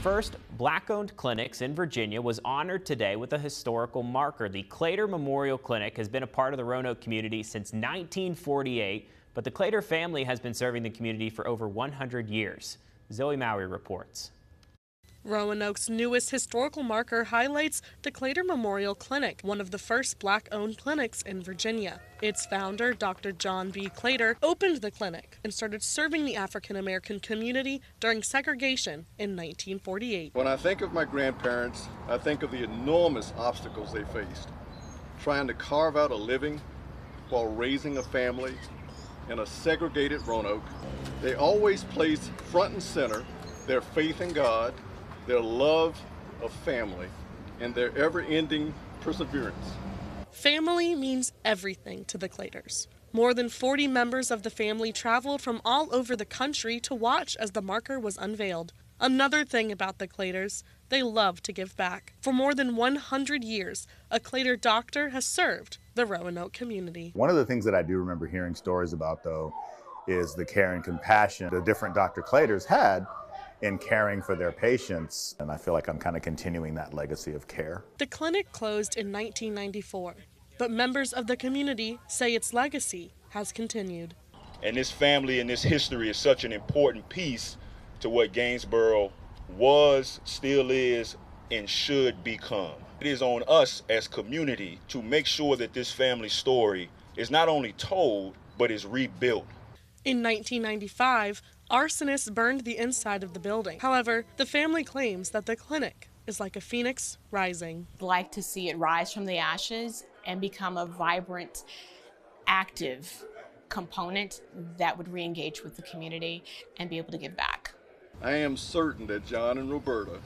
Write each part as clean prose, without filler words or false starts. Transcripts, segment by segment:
first Black-owned clinics in Virginia was honored today with a historical marker. The Clater Memorial Clinic has been a part of the Roanoke community since 1948, but the Clater family has been serving the community for over 100 years. Zoe Mowry reports. Roanoke's newest historical marker highlights the Clater Memorial Clinic, one of the first Black-owned clinics in Virginia. Its founder, Dr. John B. Clater, opened the clinic and started serving the African-American community during segregation in 1948. When I think of my grandparents, I think of the enormous obstacles they faced, trying to carve out a living while raising a family in a segregated Roanoke. They always placed front and center their faith in God, their love of family, and their ever-ending perseverance. Family means everything to the Claters. More than 40 members of the family traveled from all over the country to watch as the marker was unveiled. Another thing about the Claters, they love to give back. For more than 100 years, a Clater doctor has served the Roanoke community. One of the things that I do remember hearing stories about, though, is the care and compassion the different Dr. Claters had in caring for their patients, and I feel like I'm kind of continuing that legacy of care. The clinic closed in 1994, but members of the community say its legacy has continued. And this family and this history is such an important piece to what Gainesboro was, still is, and should become. It is on us as community to make sure that this family story is not only told, but is rebuilt. In 1995, arsonists burned the inside of the building. However, the family claims that the clinic is like a phoenix rising. I'd like to see it rise from the ashes and become a vibrant, active component that would re-engage with the community and be able to give back. I am certain that John and Roberta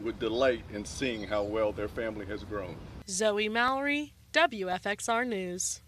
would delight in seeing how well their family has grown. Zoe Mowry, WFXR News.